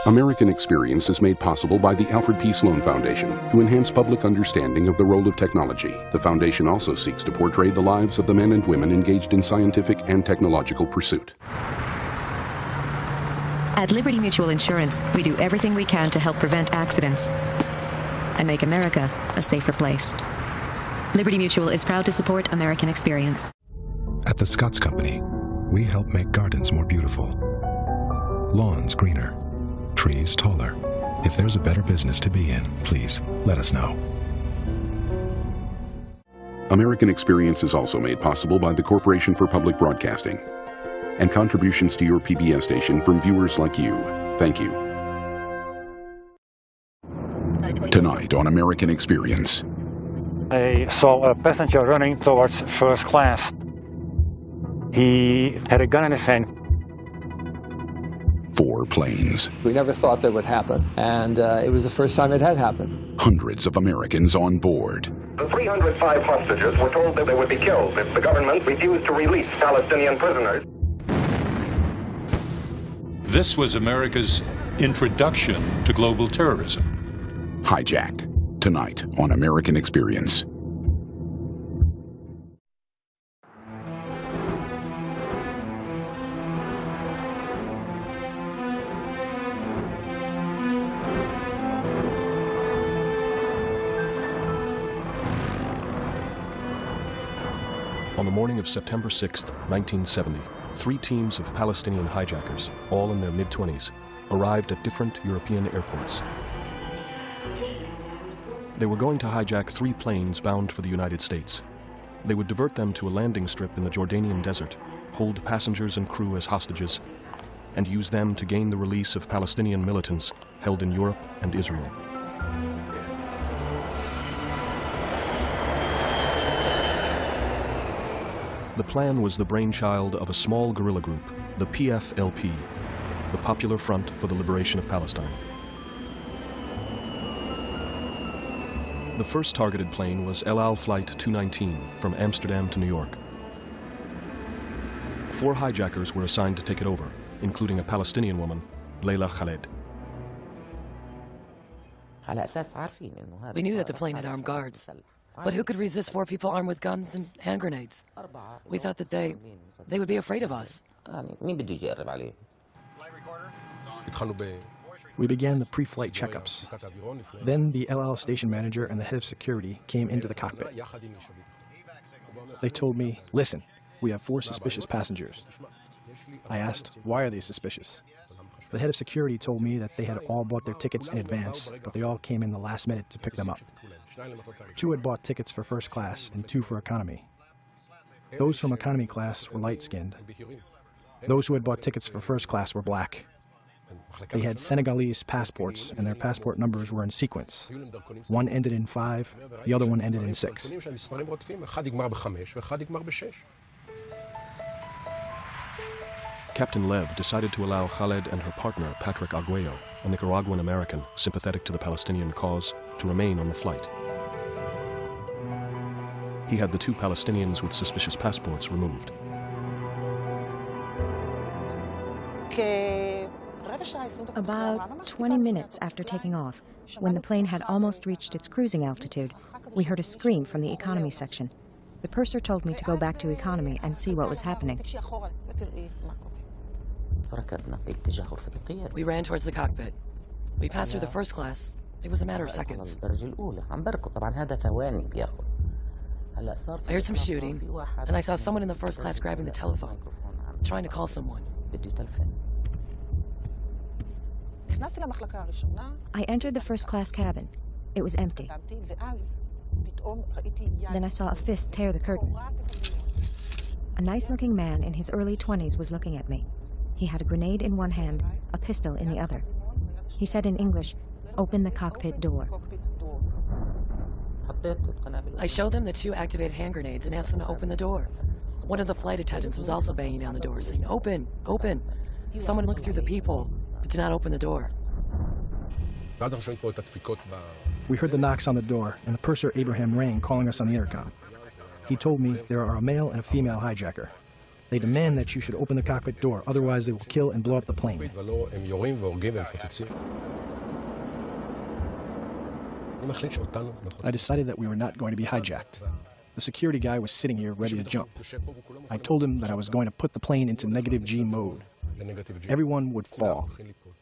American Experience is made possible by the Alfred P. Sloan Foundation to enhance public understanding of the role of technology. The foundation also seeks to portray the lives of the men and women engaged in scientific and technological pursuit. At Liberty Mutual Insurance, we do everything we can to help prevent accidents and make America a safer place. Liberty Mutual is proud to support American Experience. At the Scotts Company, we help make gardens more beautiful, lawns greener, trees taller. If there's a better business to be in, please let us know. American Experience is also made possible by the Corporation for Public Broadcasting and contributions to your PBS station from viewers like you. Thank you. Tonight on American Experience. They saw a passenger running towards first class. He had a gun in his hand. 4 planes. We never thought that would happen, and it was the first time it had happened. Hundreds of Americans on board. The 305 hostages were told that they would be killed if the government refused to release Palestinian prisoners. This was America's introduction to global terrorism. Hijacked. Tonight on American Experience. On the morning of September 6, 1970, 3 teams of Palestinian hijackers, all in their mid-20s, arrived at different European airports. They were going to hijack 3 planes bound for the United States. They would divert them to a landing strip in the Jordanian desert, hold passengers and crew as hostages, and use them to gain the release of Palestinian militants held in Europe and Israel. The plan was the brainchild of a small guerrilla group, the PFLP, the Popular Front for the Liberation of Palestine. The first targeted plane was El Al Flight 219 from Amsterdam to New York. 4 hijackers were assigned to take it over, including a Palestinian woman, Leila Khaled. We knew that the plane had armed guards, but who could resist 4 people armed with guns and hand grenades? We thought that they would be afraid of us. We began the pre-flight checkups. Then the El Al station manager and the head of security came into the cockpit. They told me, listen, we have 4 suspicious passengers. I asked, why are they suspicious? The head of security told me that they had all bought their tickets in advance, but they all came in the last minute to pick them up. 2 had bought tickets for first class and 2 for economy. Those from economy class were light-skinned. Those who had bought tickets for first class were black. They had Senegalese passports, and their passport numbers were in sequence. One ended in 5, the other one ended in 6. Captain Lev decided to allow Khaled and her partner, Patrick Arguello, a Nicaraguan-American sympathetic to the Palestinian cause, to remain on the flight. He had the 2 Palestinians with suspicious passports removed. About 20 minutes after taking off, when the plane had almost reached its cruising altitude, we heard a scream from the economy section. The purser told me to go back to economy and see what was happening. We ran towards the cockpit. We passed through the first class. It was a matter of seconds. I heard some shooting, and I saw someone in the first class grabbing the telephone, trying to call someone. I entered the first class cabin. It was empty. Then I saw a fist tear the curtain. A nice-looking man in his early 20s was looking at me. He had a grenade in one hand, a pistol in the other. He said in English, "Open the cockpit door." I showed them the 2 activated hand grenades and asked them to open the door. One of the flight attendants was also banging down the door, saying, "Open, open." Someone looked through the peephole, but did not open the door. We heard the knocks on the door, and the purser Abraham rang, calling us on the intercom. He told me there are a male and a female hijacker. They demand that you should open the cockpit door, otherwise they will kill and blow up the plane. I decided that we were not going to be hijacked. The security guy was sitting here ready to jump. I told him that I was going to put the plane into negative G mode. Everyone would fall.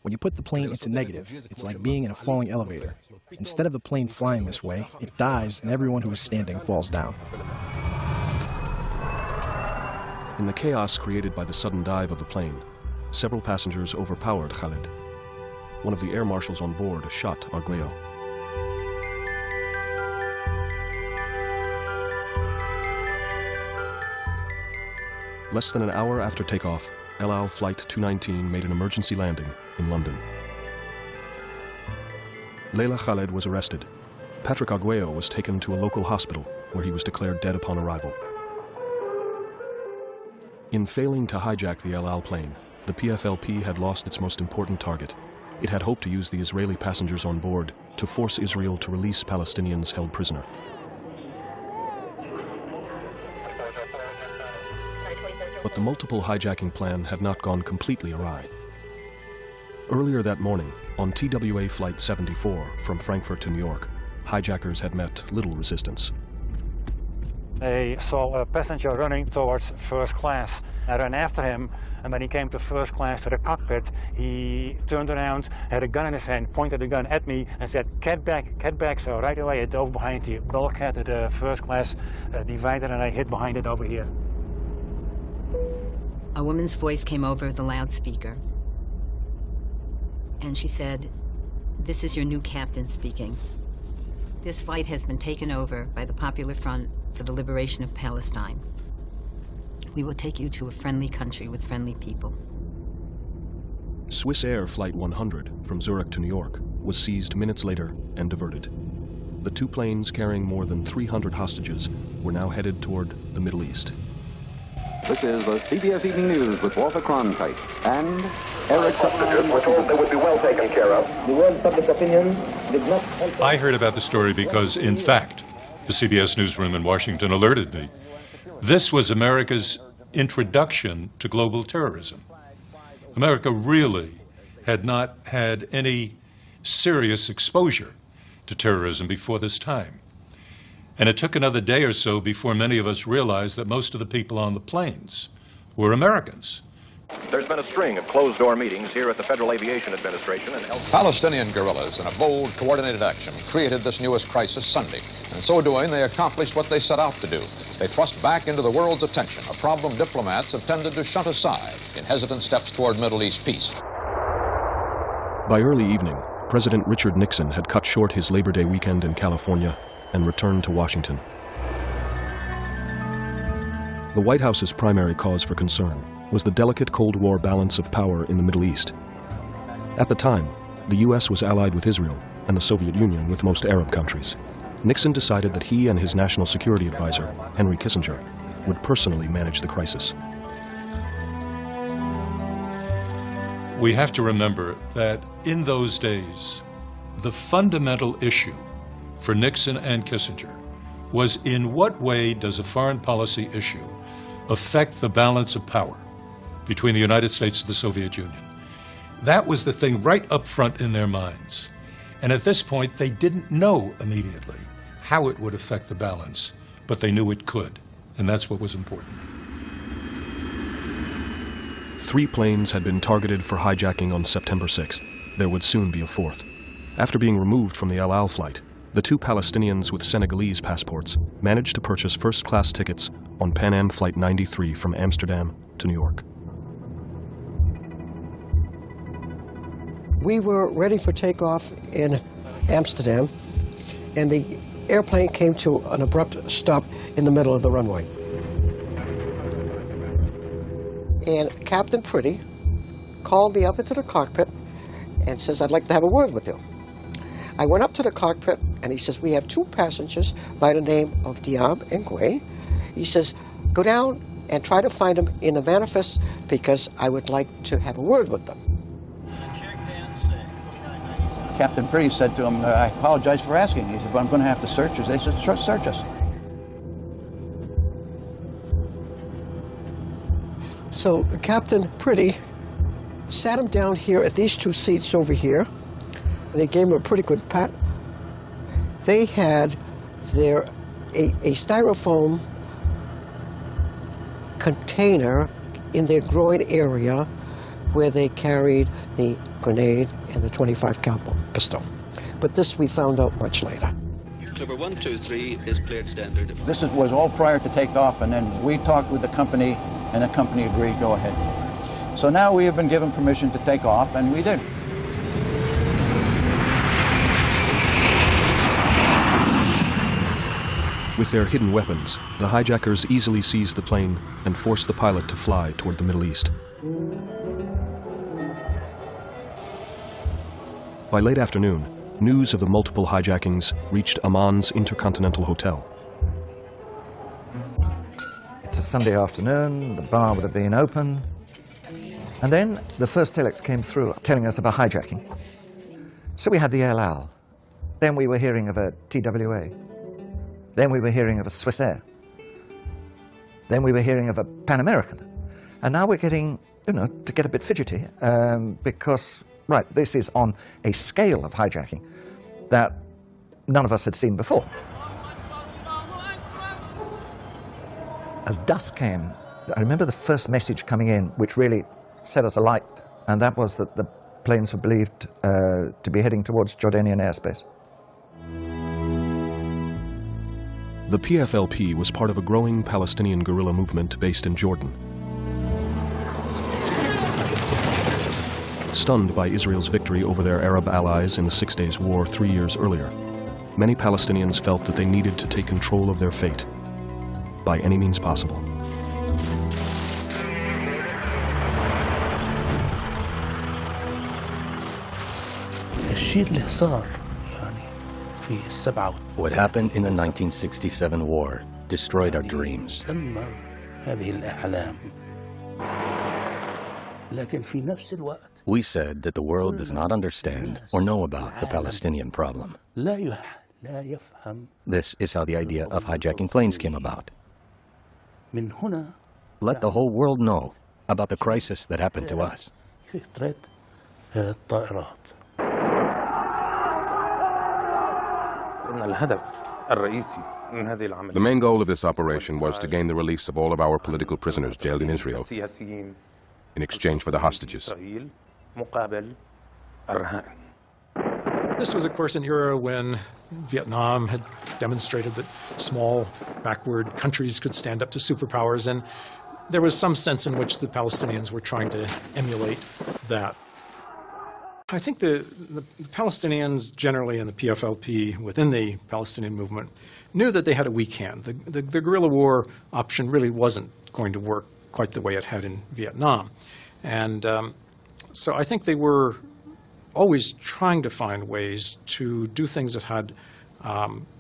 When you put the plane into negative, it's like being in a falling elevator. Instead of the plane flying this way, it dives and everyone who is standing falls down. In the chaos created by the sudden dive of the plane, several passengers overpowered Khaled. One of the air marshals on board shot Arguello. Less than an hour after takeoff, El Al Flight 219 made an emergency landing in London. Leila Khaled was arrested. Patrick Arguello was taken to a local hospital where he was declared dead upon arrival. In failing to hijack the El Al plane, the PFLP had lost its most important target. It had hoped to use the Israeli passengers on board to force Israel to release Palestinians held prisoner. But the multiple hijacking plan had not gone completely awry. Earlier that morning, on TWA Flight 74 from Frankfurt to New York, hijackers had met little resistance. They saw a passenger running towards first class. I ran after him, and when he came to first class to the cockpit, he turned around, had a gun in his hand, pointed the gun at me, and said, "Get back, get back." So right away I dove behind the bulkhead of the first class divider, and I hid behind it over here. A woman's voice came over the loudspeaker, and she said, "This is your new captain speaking. This flight has been taken over by the Popular Front for the Liberation of Palestine. We will take you to a friendly country with friendly people." Swiss Air Flight 100 from Zurich to New York was seized minutes later and diverted. The two planes carrying more than 300 hostages were now headed toward the Middle East. This is the CBS Evening News with Walter Cronkite and Eric. Hostages were told they would be well taken care of. The world public opinion did not help. I heard about the story because, in fact, the CBS newsroom in Washington alerted me. This was America's introduction to global terrorism. America really had not had any serious exposure to terrorism before this time. And it took another day or so before many of us realized that most of the people on the planes were Americans. There's been a string of closed-door meetings here at the Federal Aviation Administration and Palestinian guerrillas, in a bold, coordinated action, created this newest crisis Sunday. In so doing, they accomplished what they set out to do. They thrust back into the world's attention a problem diplomats have tended to shunt aside in hesitant steps toward Middle East peace. By early evening, President Richard Nixon had cut short his Labor Day weekend in California and returned to Washington. The White House's primary cause for concern was the delicate Cold War balance of power in the Middle East. At the time, the U.S. was allied with Israel and the Soviet Union with most Arab countries. Nixon decided that he and his national security advisor, Henry Kissinger, would personally manage the crisis. We have to remember that in those days, the fundamental issue for Nixon and Kissinger was, in what way does a foreign policy issue affect the balance of power between the United States and the Soviet Union? That was the thing right up front in their minds. And at this point, they didn't know immediately how it would affect the balance, but they knew it could, and that's what was important. 3 planes had been targeted for hijacking on September 6th. There would soon be a 4th. After being removed from the El Al flight, the 2 Palestinians with Senegalese passports managed to purchase first-class tickets on Pan Am Flight 93 from Amsterdam to New York. We were ready for takeoff in Amsterdam, and the airplane came to an abrupt stop in the middle of the runway. And Captain Pretty called me up into the cockpit and says, "I'd like to have a word with you." I went up to the cockpit, and he says, "We have 2 passengers by the name of Diab and Gray." He says, "Go down and try to find them in the manifest because I would like to have a word with them." Captain Pretty said to him, "I apologize for asking." He said, "But I'm going to have to search us." They said, "Search us." So Captain Pretty sat him down here at these two seats over here, and they gave him a pretty good pat. They had a styrofoam container in their groin area where they carried the grenade and the .25 caliber pistol. But this we found out much later. Number 123 is cleared standard. This was all prior to takeoff, and then we talked with the company, and the company agreed, go ahead. So now we have been given permission to take off, and we did. With their hidden weapons, the hijackers easily seized the plane and forced the pilot to fly toward the Middle East. By late afternoon, news of the multiple hijackings reached Amman's Intercontinental Hotel. It's a Sunday afternoon, the bar would have been open, and then the first telex came through telling us of a hijacking. So we had the El Al. Then we were hearing of a TWA. Then we were hearing of a Swiss Air. Then we were hearing of a Pan American. And now we're getting, to get a bit fidgety, because, right, this is on a scale of hijacking that none of us had seen before. As dusk came, I remember the first message coming in, which really set us alight, and that was that the planes were believed to be heading towards Jordanian airspace. The PFLP was part of a growing Palestinian guerrilla movement based in Jordan. Stunned by Israel's victory over their Arab allies in the 6 Days War 3 years earlier, many Palestinians felt that they needed to take control of their fate by any means possible. What happened in the 1967 war destroyed our dreams. We said that the world does not understand or know about the Palestinian problem. This is how the idea of hijacking planes came about. Let the whole world know about the crisis that happened to us. The main goal of this operation was to gain the release of all of our political prisoners jailed in Israel in exchange for the hostages. This was, of course, an era when Vietnam had demonstrated that small, backward countries could stand up to superpowers, and there was some sense in which the Palestinians were trying to emulate that. I think the Palestinians generally and the PFLP within the Palestinian movement knew that they had a weak hand. The guerrilla war option really wasn't going to work quite the way it had in Vietnam. And so I think they were always trying to find ways to do things that had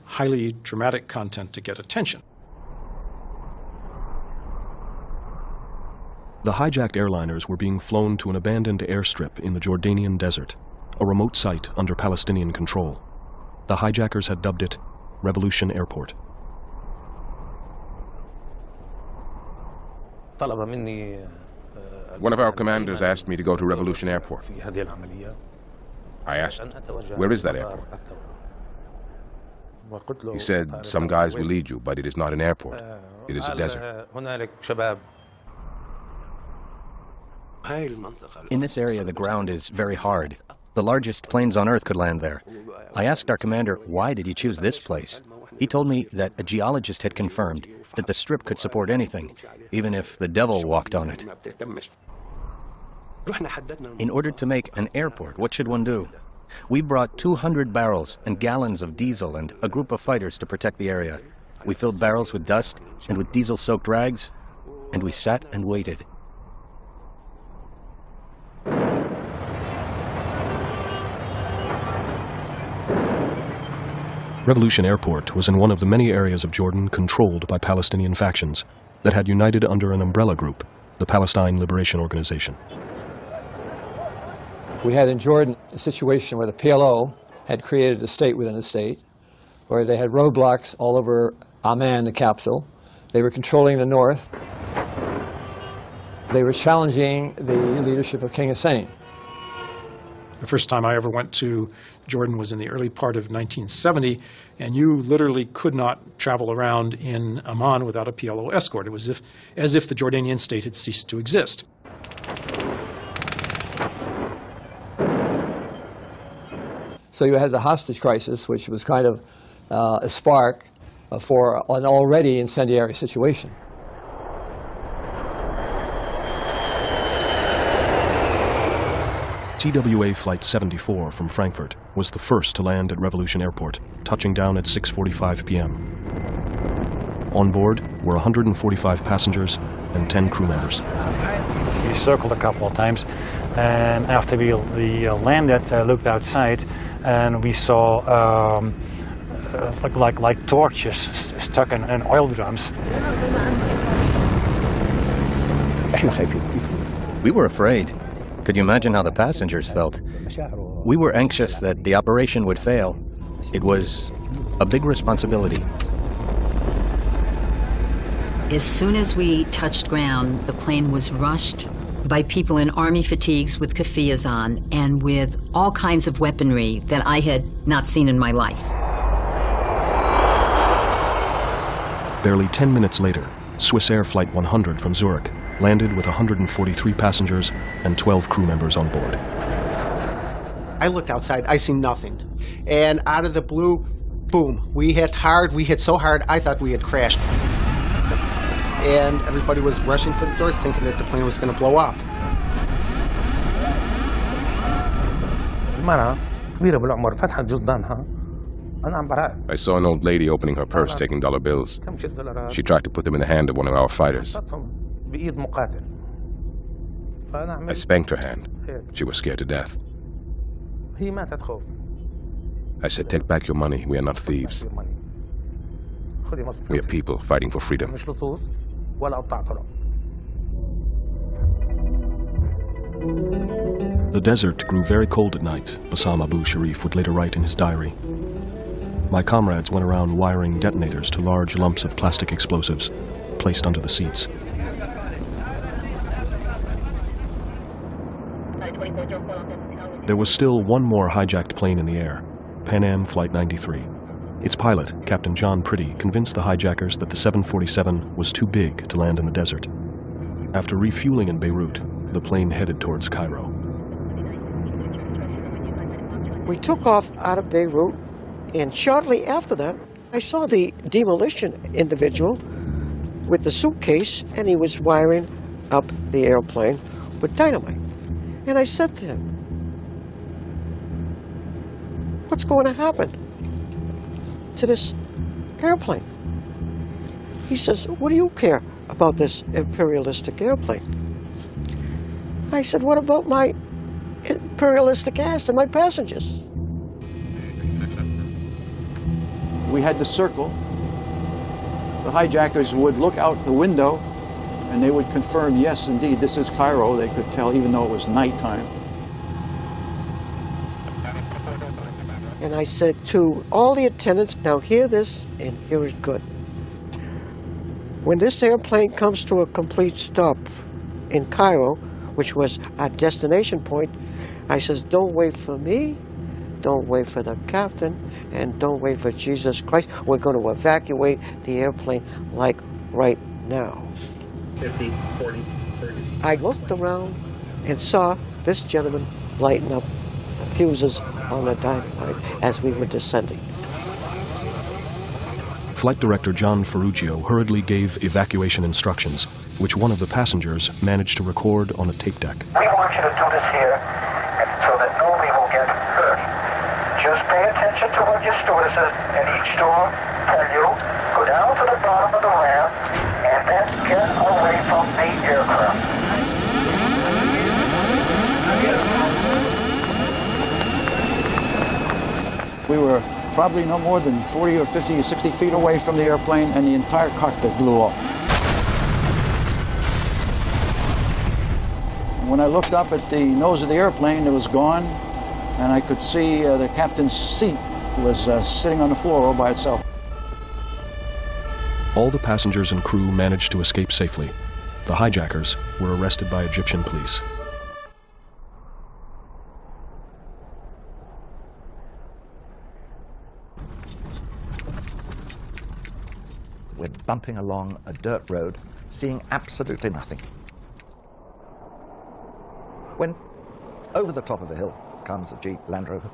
highly dramatic content to get attention. The hijacked airliners were being flown to an abandoned airstrip in the Jordanian desert, a remote site under Palestinian control. The hijackers had dubbed it Revolution Airport. One of our commanders asked me to go to Revolution Airport. I asked, where is that airport? He said, some guys will lead you, but it is not an airport. It is a desert. In this area, the ground is very hard. The largest planes on Earth could land there. I asked our commander, why did he choose this place? He told me that a geologist had confirmed that the strip could support anything, even if the devil walked on it. In order to make an airport, what should one do? We brought 200 barrels and gallons of diesel and a group of fighters to protect the area. We filled barrels with dust and with diesel-soaked rags, and we sat and waited. Revolution Airport was in one of the many areas of Jordan controlled by Palestinian factions that had united under an umbrella group, the Palestine Liberation Organization. We had in Jordan a situation where the PLO had created a state within a state, where they had roadblocks all over Amman, the capital. They were controlling the north. They were challenging the leadership of King Hussein. The first time I ever went to Jordan was in the early part of 1970, and you literally could not travel around in Amman without a PLO escort. It was as if the Jordanian state had ceased to exist. So you had the hostage crisis, which was kind of a spark for an already incendiary situation. TWA Flight 74 from Frankfurt was the first to land at Revolution Airport, touching down at 6:45 p.m. On board were 145 passengers and 10 crew members. We circled a couple of times, and after we landed, looked outside, and we saw like torches stuck in oil drums. We were afraid. Could you imagine how the passengers felt? We were anxious that the operation would fail. It was a big responsibility. As soon as we touched ground, the plane was rushed by people in army fatigues with keffiyehs on and with all kinds of weaponry that I had not seen in my life. Barely 10 minutes later, Swiss Air Flight 100 from Zurich landed with 143 passengers and 12 crew members on board. I looked outside, I seen nothing. And out of the blue, boom, we hit hard, we hit so hard, I thought we had crashed. And everybody was rushing for the doors thinking that the plane was going to blow up. I saw an old lady opening her purse, taking dollar bills. She tried to put them in the hand of one of our fighters. I spanked her hand. She was scared to death. I said, "Take back your money. We are not thieves. We are people fighting for freedom." The desert grew very cold at night, Bassam Abu Sharif would later write in his diary. My comrades went around wiring detonators to large lumps of plastic explosives placed under the seats. There was still one more hijacked plane in the air, Pan Am Flight 93. Its pilot, Captain John Pretty, convinced the hijackers that the 747 was too big to land in the desert. After refueling in Beirut, the plane headed towards Cairo. We took off out of Beirut, and shortly after that, I saw the demolition individual with the suitcase, and he was wiring up the airplane with dynamite. And I said to him, "What's going to happen to this airplane?" He says, "What do you care about this imperialistic airplane?" I said, "What about my imperialistic ass and my passengers?" We had to circle. The hijackers would look out the window and they would confirm, yes, indeed, this is Cairo. They could tell even though it was nighttime. And I said to all the attendants, "Now hear this and hear it good. When this airplane comes to a complete stop in Cairo, which was our destination point," I says, "don't wait for me, don't wait for the captain, and don't wait for Jesus Christ. We're going to evacuate the airplane like right now." 50, 40, 30. I looked around and saw this gentleman lighting up the fuses on the dynamite as we were descending. Flight Director John Ferruggio hurriedly gave evacuation instructions, which one of the passengers managed to record on a tape deck. "We want you to do this here so that nobody will get hurt. Just pay attention to what your stewardesses at each door tell you. Go down to the bottom of the ramp and then get away from the aircraft." We were probably no more than 40 or 50 or 60 feet away from the airplane, and the entire cockpit blew off. When I looked up at the nose of the airplane, it was gone, and I could see the captain's seat was sitting on the floor all by itself. All the passengers and crew managed to escape safely, The hijackers were arrested by Egyptian police. We're bumping along a dirt road, seeing absolutely nothing. When over the top of the hill comes a Jeep Land Rover,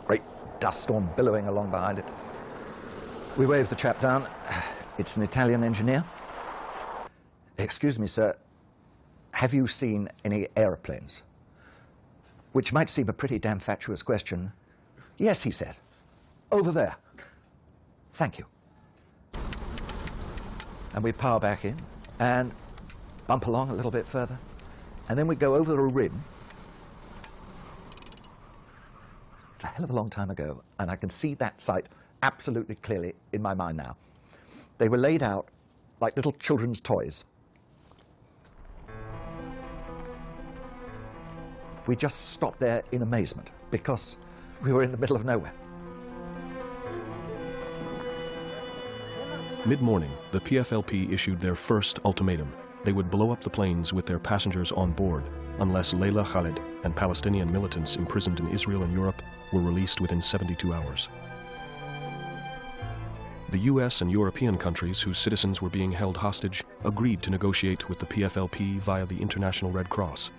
great dust storm billowing along behind it. We wave the chap down. It's an Italian engineer. Excuse me, sir, have you seen any aeroplanes? Which might seem a pretty damn fatuous question. Yes, he says. Over there. Thank you. And we power back in and bump along a little bit further. And then we go over a rim. It's a hell of a long time ago, and I can see that site absolutely clearly in my mind now. They were laid out like little children's toys. We just stopped there in amazement because we were in the middle of nowhere. Mid-morning, the PFLP issued their first ultimatum. They would blow up the planes with their passengers on board unless Layla Khaled and Palestinian militants imprisoned in Israel and Europe were released within 72 hours. The US and European countries whose citizens were being held hostage agreed to negotiate with the PFLP via the International Red Cross.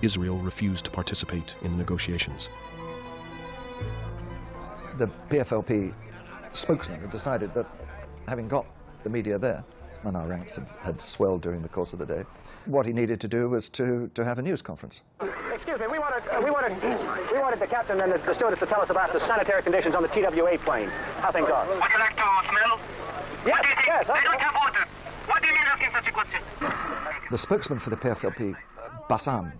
Israel refused to participate in the negotiations. The PFLP spokesman had decided that, having got the media there, and our ranks had swelled during the course of the day, what he needed to do was to have a news conference. Excuse me, we wanted the captain and the stewardess to tell us about the sanitary conditions on the TWA plane, how things are. Would you like to smell? Yes, yes. I don't have water. What do you mean asking such a question? The spokesman for the PFLP, Bassam,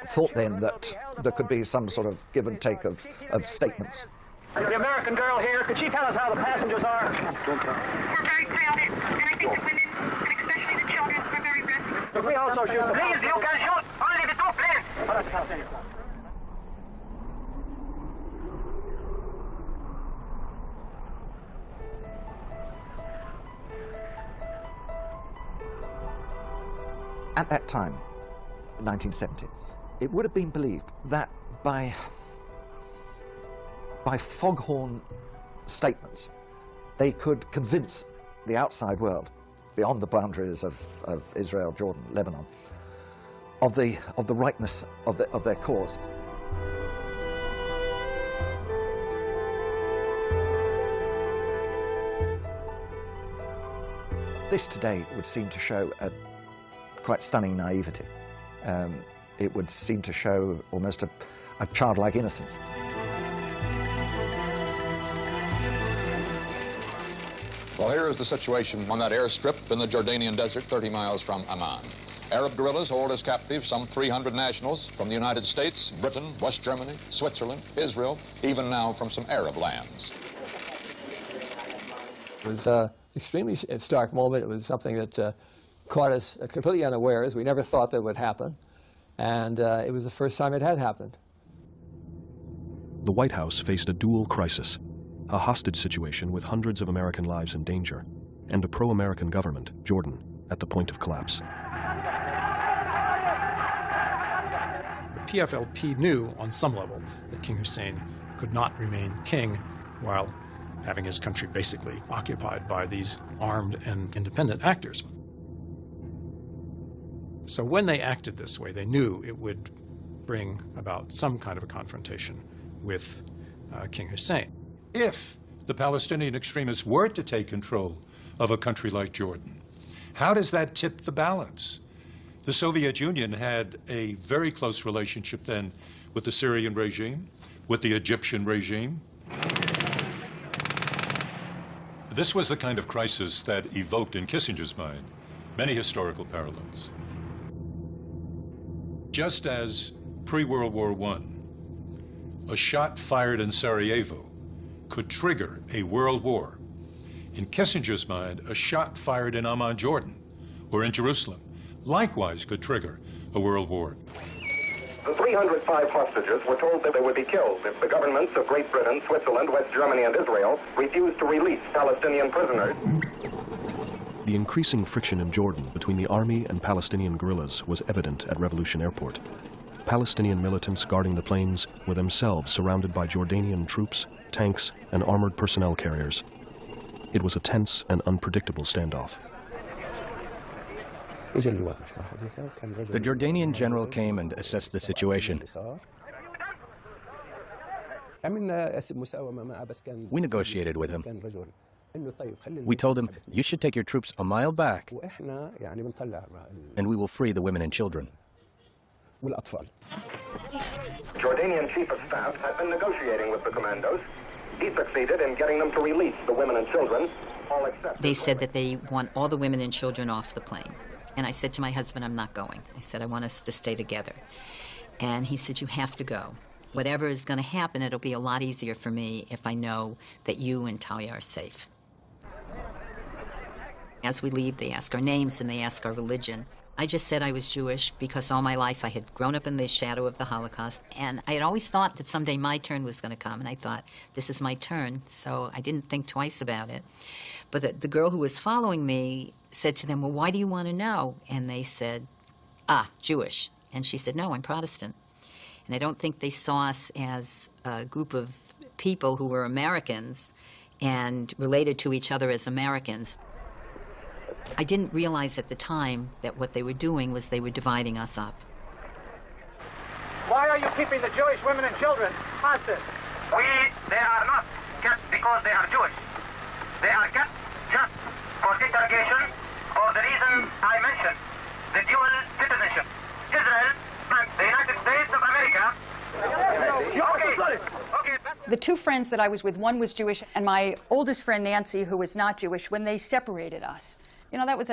thought then that there could be some sort of give and take of statements. The American girl here, could she tell us how the passengers are? We're very crowded, and I think the women, and especially the children, are very restless. Could we also shoot the... Please, you can shoot only the two planes. Oh, that's the Palestinian. At that time, 1970, it would have been believed that by foghorn statements, they could convince the outside world, beyond the boundaries of Israel, Jordan, Lebanon, of the rightness of their cause. This today would seem to show a quite stunning naivety. It would seem to show almost a childlike innocence. Well, here is the situation on that airstrip in the Jordanian desert 30 miles from Amman. Arab guerrillas hold as captives some 300 nationals from the United States, Britain, West Germany, Switzerland, Israel, even now from some Arab lands. It was an extremely stark moment. It was something that caught us completely unawares. We never thought that would happen. And it was the first time it had happened. The White House faced a dual crisis: a hostage situation with hundreds of American lives in danger, and a pro-American government, Jordan, at the point of collapse. The PFLP knew, on some level, that King Hussein could not remain king while having his country basically occupied by these armed and independent actors. So when they acted this way, they knew it would bring about some kind of a confrontation with King Hussein. If the Palestinian extremists were to take control of a country like Jordan, how does that tip the balance? The Soviet Union had a very close relationship then with the Syrian regime, with the Egyptian regime. This was the kind of crisis that evoked in Kissinger's mind many historical parallels. Just as pre-World War I, a shot fired in Sarajevo could trigger a world war, in Kissinger's mind, a shot fired in Amman, Jordan, or in Jerusalem, likewise could trigger a world war. The 305 hostages were told that they would be killed if the governments of Great Britain, Switzerland, West Germany, and Israel refused to release Palestinian prisoners. The The increasing friction in Jordan between the army and Palestinian guerrillas was evident at Revolution Airport. Palestinian militants guarding the planes were themselves surrounded by Jordanian troops, tanks, and armored personnel carriers. It was a tense and unpredictable standoff. The Jordanian general came and assessed the situation. We negotiated with him. We told him, you should take your troops a mile back, and we will free the women and children. Jordanian chief of staff had been negotiating with the commandos. He succeeded in getting them to release the women and children, all except... They said that they want all the women and children off the plane. And I said to my husband, I'm not going. I said, I want us to stay together. And he said, you have to go. Whatever is going to happen, it'll be a lot easier for me if I know that you and Talia are safe. As we leave, they ask our names and they ask our religion. I just said I was Jewish because all my life I had grown up in the shadow of the Holocaust, and I had always thought that someday my turn was going to come, and I thought, this is my turn, so I didn't think twice about it. But the girl who was following me said to them, well, why do you want to know? And they said, Jewish. And she said, no, I'm Protestant. And I don't think they saw us as a group of people who were Americans and related to each other as Americans. I didn't realize at the time that what they were doing was they were dividing us up. Why are you keeping the Jewish women and children hostage? They are not kept because they are Jewish. They are kept just for interrogation for the reason I mentioned, the dual citizenship. Israel and the United States of America. The two friends that I was with, one was Jewish, and my oldest friend, Nancy, who was not Jewish, when they separated us. You know, it was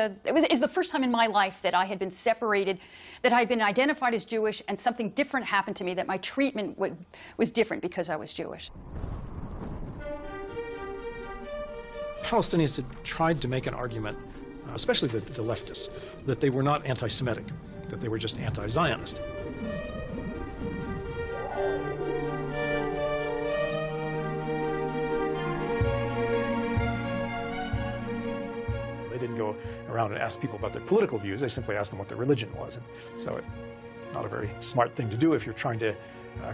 the first time in my life that I had been separated, that I had been identified as Jewish, and something different happened to me, that my treatment was different because I was Jewish. Palestinians had tried to make an argument, especially the leftists, that they were not anti-Semitic, that they were just anti-Zionist. They didn't go around and ask people about their political views. They simply asked them what their religion was. And so it's not a very smart thing to do if you're trying to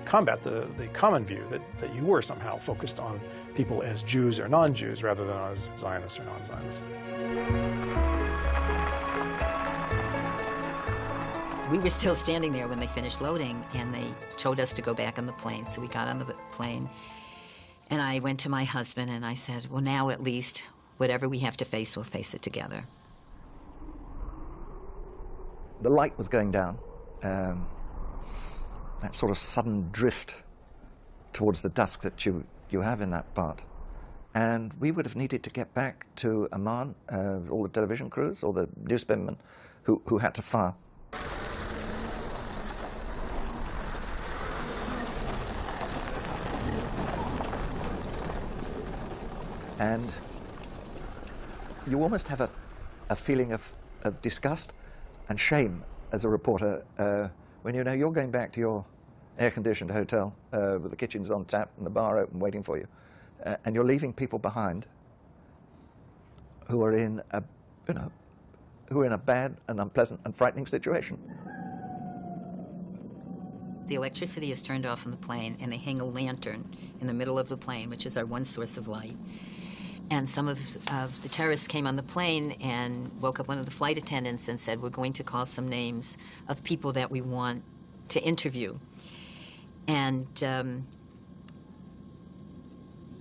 combat the common view that you were somehow focused on people as Jews or non-Jews rather than as Zionists or non-Zionists. We were still standing there when they finished loading, and they told us to go back on the plane. So we got on the plane, and I went to my husband and I said, well, now at least whatever we have to face, we'll face it together. The light was going down. That sort of sudden drift towards the dusk that you have in that part. And we would have needed to get back to Amman, all the television crews, all the newspapermen who had to fire. And you almost have a feeling of disgust and shame as a reporter when you know you're going back to your air-conditioned hotel with the kitchens on tap and the bar open waiting for you, and you're leaving people behind who are in a bad and unpleasant and frightening situation. The electricity is turned off on the plane, and they hang a lantern in the middle of the plane, which is our one source of light. And some of the terrorists came on the plane and woke up one of the flight attendants and said, we're going to call some names of people that we want to interview. And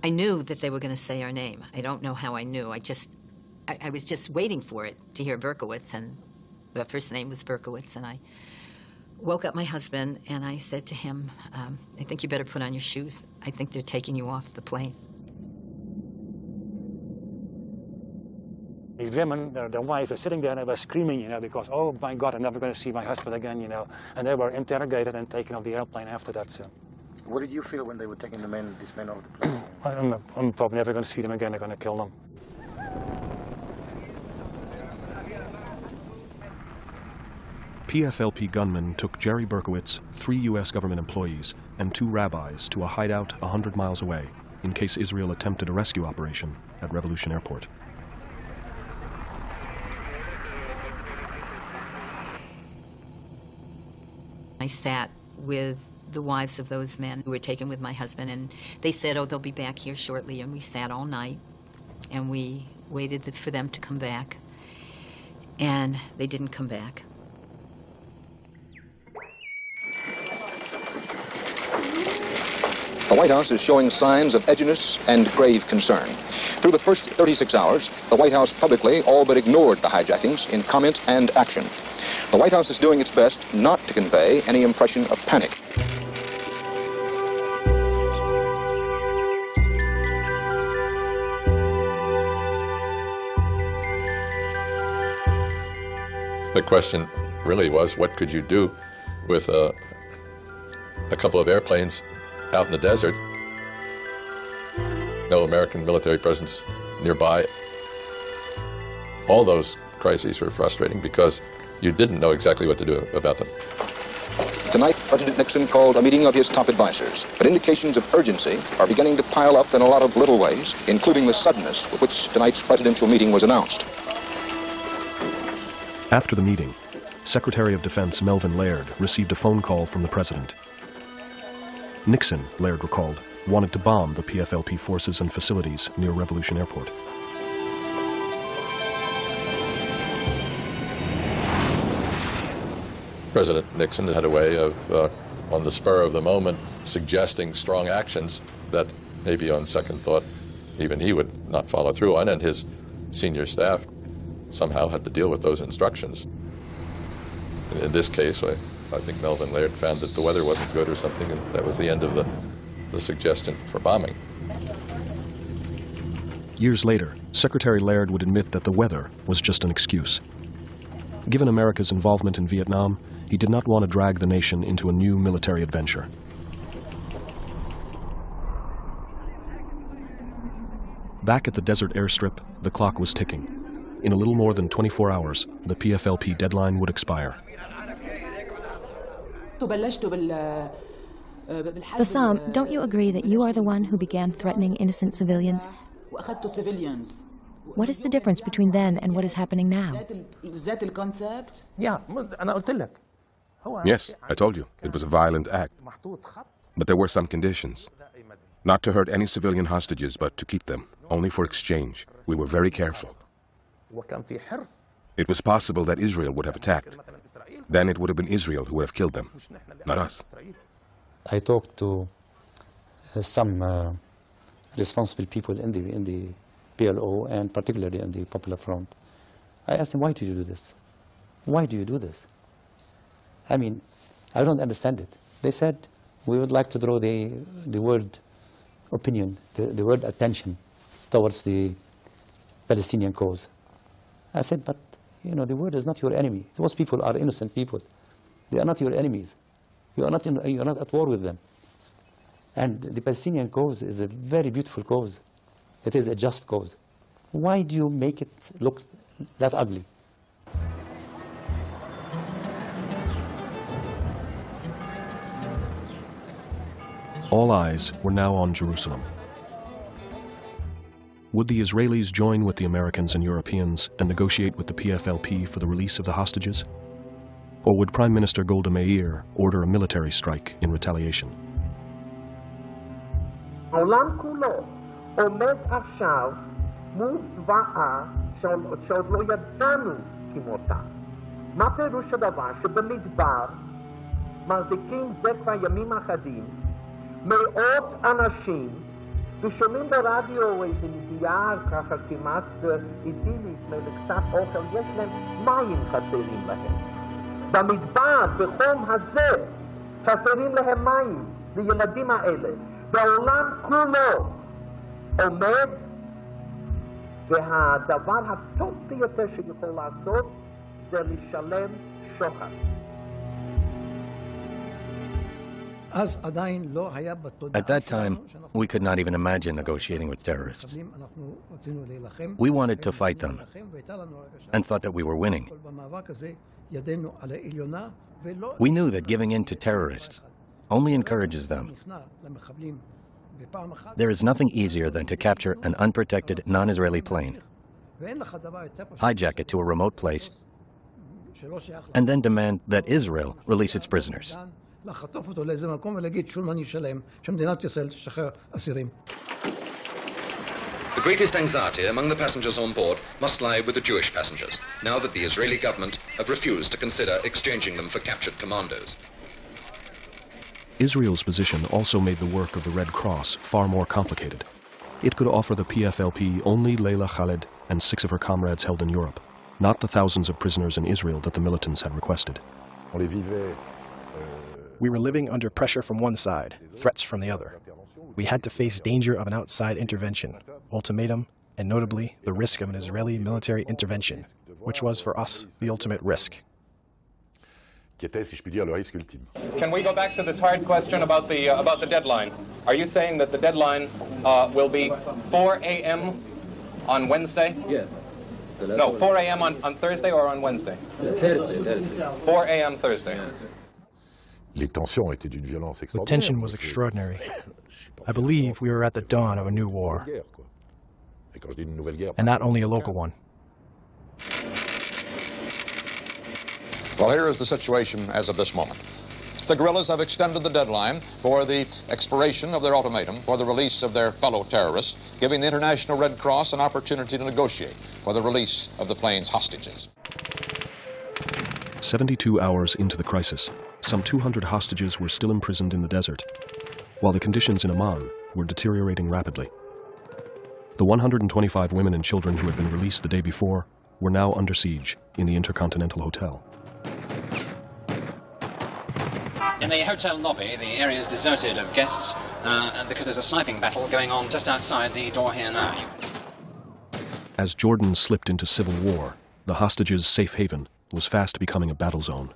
I knew that they were going to say our name. I don't know how I knew. I was just waiting for it to hear Berkowitz, and the first name was Berkowitz. And I woke up my husband and I said to him, I think you better put on your shoes. I think they're taking you off the plane. The women, their wives were sitting there and they were screaming, you know, because, oh my God, I'm never going to see my husband again, you know. And they were interrogated and taken off the airplane after that. So. What did you feel when they were taking these men off the plane? I'm probably never going to see them again. They're going to kill them. PFLP gunmen took Jerry Berkowitz, 3 U.S. government employees, and 2 rabbis to a hideout 100 miles away in case Israel attempted a rescue operation at Revolution Airport. I sat with the wives of those men who were taken with my husband, and they said, oh, they'll be back here shortly, and we sat all night, and we waited for them to come back, and they didn't come back. The White House is showing signs of edginess and grave concern. Through the first 36 hours, the White House publicly all but ignored the hijackings in comment and action. The White House is doing its best not to convey any impression of panic. The question really was, what could you do with a couple of airplanes out in the desert? No American military presence nearby. All those crises were frustrating because you didn't know exactly what to do about them. Tonight, President Nixon called a meeting of his top advisors, but indications of urgency are beginning to pile up in a lot of little ways, including the suddenness with which tonight's presidential meeting was announced. After the meeting, Secretary of Defense Melvin Laird received a phone call from the president. Nixon, Laird recalled, wanted to bomb the PFLP forces and facilities near Revolution Airport. President Nixon had a way of, on the spur of the moment, suggesting strong actions that maybe on second thought even he would not follow through on, and his senior staff somehow had to deal with those instructions. In this case, I think Melvin Laird found that the weather wasn't good or something, and that was the end of the suggestion for bombing. Years later, Secretary Laird would admit that the weather was just an excuse. Given America's involvement in Vietnam, he did not want to drag the nation into a new military adventure. Back at the desert airstrip, the clock was ticking. In a little more than 24 hours, the PFLP deadline would expire. Bassam, don't you agree that you are the one who began threatening innocent civilians? What is the difference between then and what is happening now? Yes, I told you, it was a violent act. But there were some conditions. Not to hurt any civilian hostages, but to keep them, only for exchange. We were very careful. It was possible that Israel would have attacked. Then it would have been Israel who would have killed them, not us. I talked to some responsible people in the PLO and particularly in the Popular Front. I asked them, why did you do this? Why do you do this? I mean, I don't understand it. They said, we would like to draw the world opinion, the world attention towards the Palestinian cause. I said, but, you know, the world is not your enemy. Those people are innocent people. They are not your enemies. You are not at war with them. And the Palestinian cause is a very beautiful cause. It is a just cause. Why do you make it look that ugly? All eyes were now on Jerusalem. Would the Israelis join with the Americans and Europeans and negotiate with the PFLP for the release of the hostages? Or would Prime Minister Golda Meir order a military strike in retaliation? העולם כולו עומד עכשיו מול זוועה שעוד לא ידענו כמותה. מה פירוש הדבר? שבמדבר מחזיקים זה כבר ימים אחדים מאות אנשים ושומעים ברדיו איזו נדיעה ככה כמעט אידילית לקצת אוכל, יש להם מים חסרים להם. במדבר, בחום הזה, חסרים להם מים, לילדים האלה. בעולם כולו עומד, והדבר הטוב ביותר שיכול לעשות זה לשלם שוחד. At that time, we could not even imagine negotiating with terrorists. We wanted to fight them and thought that we were winning. We knew that giving in to terrorists only encourages them. There is nothing easier than to capture an unprotected non-Israeli plane, hijack it to a remote place, and then demand that Israel release its prisoners. The greatest anxiety among the passengers on board must lie with the Jewish passengers, now that the Israeli government have refused to consider exchanging them for captured commandos. Israel's position also made the work of the Red Cross far more complicated. It could offer the PFLP only Leila Khaled and 6 of her comrades held in Europe, not the thousands of prisoners in Israel that the militants had requested. We were living under pressure from one side, threats from the other. We had to face danger of an outside intervention, ultimatum, and notably the risk of an Israeli military intervention, which was for us the ultimate risk. Can we go back to this hard question about the deadline? Are you saying that the deadline will be 4 a.m. on Wednesday? Yes. No, 4 a.m. on Thursday or on Wednesday? Thursday. 4 a.m. Thursday. The tension was extraordinary. I believe we were at the dawn of a new war, and not only a local one. Well, here is the situation as of this moment. The guerrillas have extended the deadline for the expiration of their ultimatum for the release of their fellow terrorists, giving the International Red Cross an opportunity to negotiate for the release of the plane's hostages. 72 hours into the crisis, some 200 hostages were still imprisoned in the desert, while the conditions in Amman were deteriorating rapidly. The 125 women and children who had been released the day before were now under siege in the Intercontinental Hotel. In the hotel lobby, the area is deserted of guests because there's a sniping battle going on just outside the door here now. As Jordan slipped into civil war, the hostages' safe haven was fast becoming a battle zone.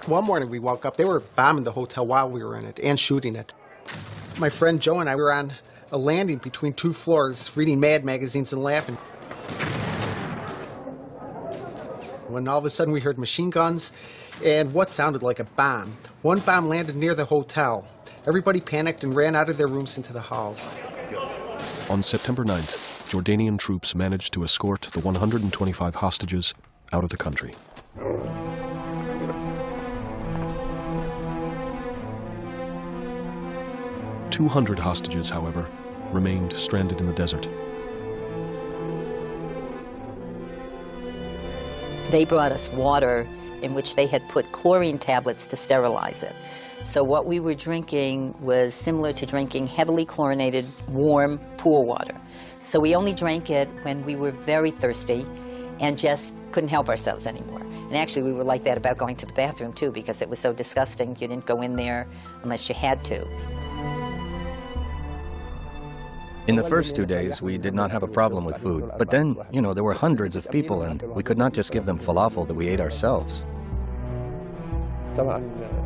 One morning we woke up, they were bombing the hotel while we were in it and shooting it. My friend Joe and I were on a landing between 2 floors reading Mad magazines and laughing. When all of a sudden we heard machine guns and what sounded like a bomb. One bomb landed near the hotel. Everybody panicked and ran out of their rooms into the halls. On September 9th, Jordanian troops managed to escort the 125 hostages out of the country. "200 hostages, however, remained stranded in the desert. They brought us water in which they had put chlorine tablets to sterilize it. So what we were drinking was similar to drinking heavily chlorinated, warm pool water. So we only drank it when we were very thirsty and just couldn't help ourselves anymore. And actually we were like that about going to the bathroom too, because it was so disgusting. You didn't go in there unless you had to. In the first 2 days, we did not have a problem with food. But then, you know, there were hundreds of people, and we could not just give them falafel that we ate ourselves.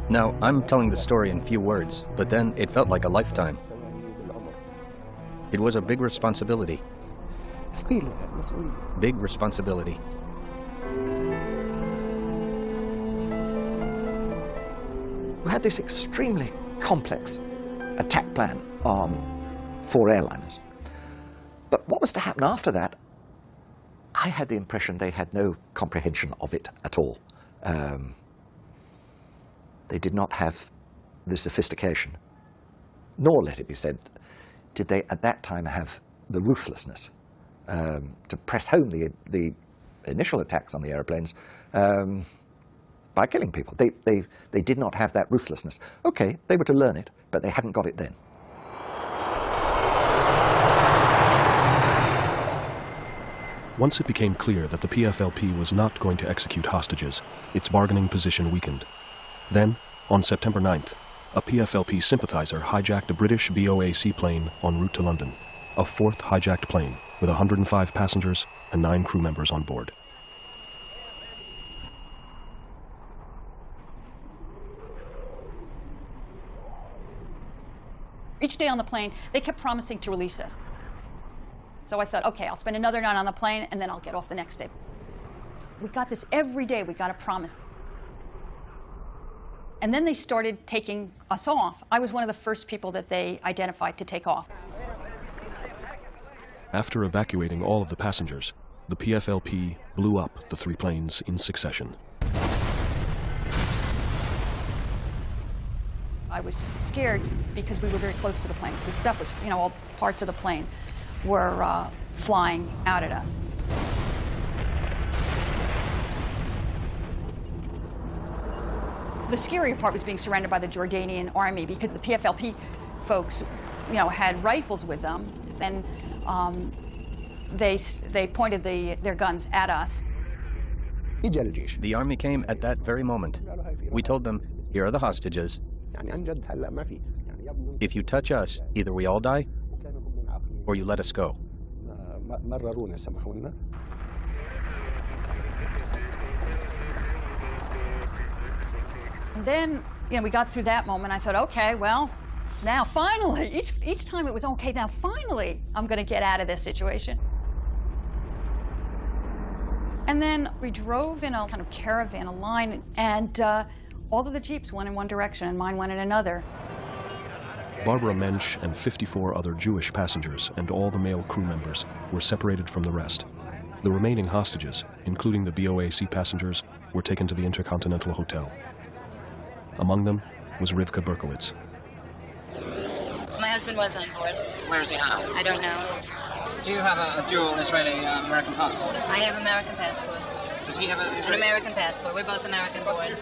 Now, I'm telling the story in few words, but then it felt like a lifetime. It was a big responsibility. Big responsibility. We had this extremely complex attack plan on 4 airliners. But what was to happen after that, I had the impression they had no comprehension of it at all. They did not have the sophistication, nor, let it be said, did they at that time have the ruthlessness to press home the initial attacks on the airplanes by killing people. They did not have that ruthlessness. Okay, they were to learn it, but they hadn't got it then. Once it became clear that the PFLP was not going to execute hostages, its bargaining position weakened. Then, on September 9th, a PFLP sympathizer hijacked a British BOA seaplane en route to London, a 4th hijacked plane with 105 passengers and 9 crew members on board. Each day on the plane, they kept promising to release us. So I thought, okay, I'll spend another night on the plane, and then I'll get off the next day. We got this every day. We got a promise. And then they started taking us off. I was one of the first people that they identified to take off. After evacuating all of the passengers, the PFLP blew up the 3 planes in succession. I was scared because we were very close to the plane. The stuff was, all parts of the plane were flying out at us. The scary part was being surrounded by the Jordanian army because the PFLP folks, had rifles with them, and they pointed their guns at us. The army came at that very moment. We told them, here are the hostages. If you touch us, either we all die, or you let us go. And then, we got through that moment. I thought, okay, well, now finally, each time it was, okay, now finally, I'm going to get out of this situation. And then we drove in a kind of caravan, a line, and all of the Jeeps went in one direction and mine went in another. Barbara Mensch and 54 other Jewish passengers and all the male crew members were separated from the rest. The remaining hostages, including the BOAC passengers, were taken to the Intercontinental Hotel. Among them was Rivka Berkowitz. My husband was on board. Where is he now? I don't know. Do you have a dual Israeli-American passport? I have American passport. Does he have an American passport. We're both American born.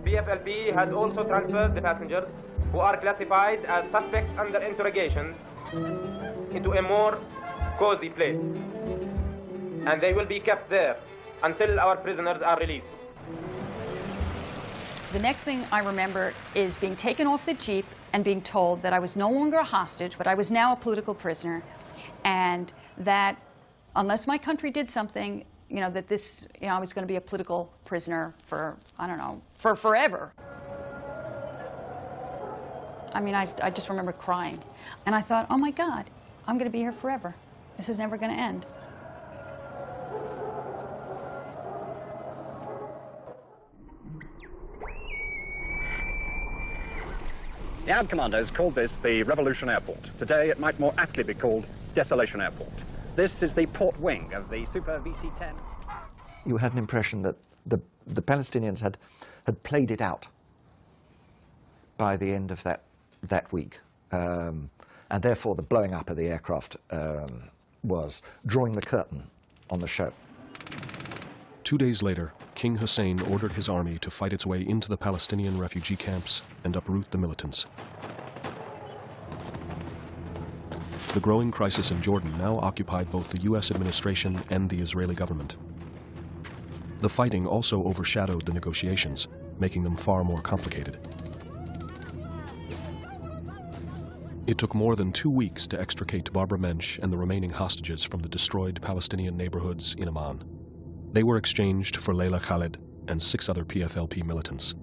PFLP had also transferred the passengers who are classified as suspects under interrogation into a more cozy place. And they will be kept there until our prisoners are released. The next thing I remember is being taken off the Jeep and being told that I was no longer a hostage, but I was now a political prisoner, and that unless my country did something, that this, I was going to be a political prisoner for, I don't know, for forever. I mean, I just remember crying. And I thought, oh my God, I'm going to be here forever. This is never going to end. The Ad Commandos called this the Revolution Airport. Today, it might more aptly be called Desolation Airport. This is the port wing of the Super VC-10. You had an impression that the Palestinians had played it out by the end of that week. And therefore, the blowing up of the aircraft was drawing the curtain on the show. 2 days later, King Hussein ordered his army to fight its way into the Palestinian refugee camps and uproot the militants. The growing crisis in Jordan now occupied both the U.S. administration and the Israeli government. The fighting also overshadowed the negotiations, making them far more complicated. It took more than 2 weeks to extricate Barbara Mensch and the remaining hostages from the destroyed Palestinian neighborhoods in Amman. They were exchanged for Layla Khaled and 6 other PFLP militants.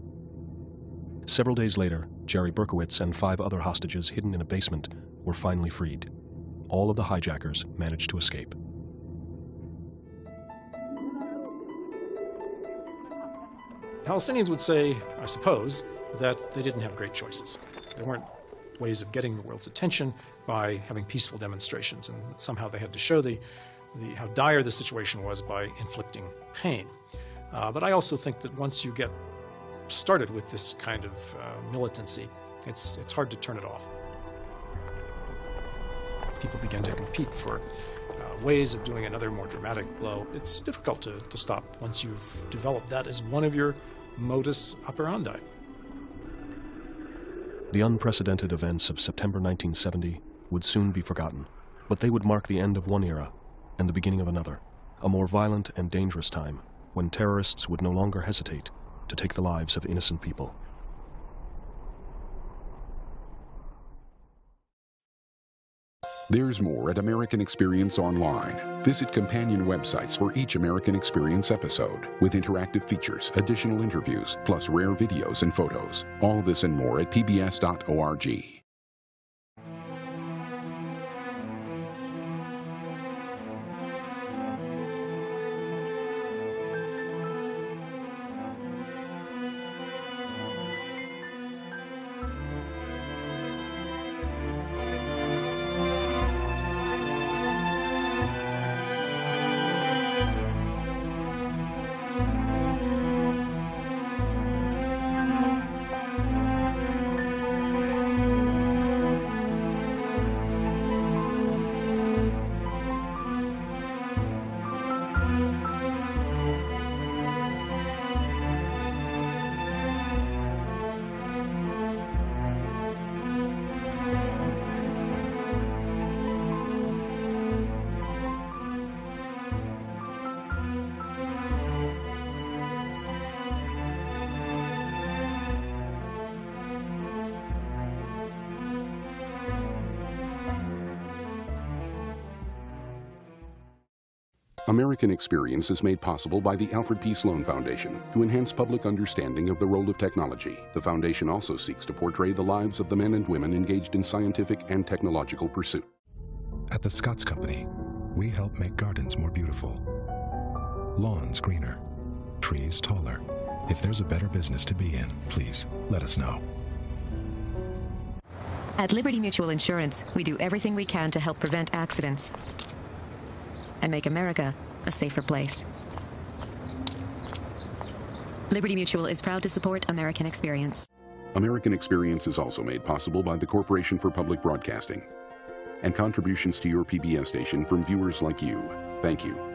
Several days later, Jerry Berkowitz and 5 other hostages hidden in a basement were finally freed. All of the hijackers managed to escape. Palestinians would say, I suppose, that they didn't have great choices. There weren't ways of getting the world's attention by having peaceful demonstrations, and somehow they had to show how dire the situation was by inflicting pain. But I also think that once you get started with this kind of militancy, it's hard to turn it off. People begin to compete for ways of doing another more dramatic blow. It's difficult to stop once you've developed that as one of your modus operandi. The unprecedented events of September 1970 would soon be forgotten, but they would mark the end of one era and the beginning of another, a more violent and dangerous time when terrorists would no longer hesitate to take the lives of innocent people. There's more at American Experience Online. Visit companion websites for each American Experience episode with interactive features, additional interviews, plus rare videos and photos. All this and more at pbs.org. American Experience is made possible by the Alfred P. Sloan Foundation to enhance public understanding of the role of technology. The foundation also seeks to portray the lives of the men and women engaged in scientific and technological pursuit. At the Scotts Company, we help make gardens more beautiful, lawns greener, trees taller. If there's a better business to be in, please let us know. At Liberty Mutual Insurance, we do everything we can to help prevent accidents and make America a safer place. Liberty Mutual is proud to support American Experience. American Experience is also made possible by the Corporation for Public Broadcasting and contributions to your PBS station from viewers like you. Thank you.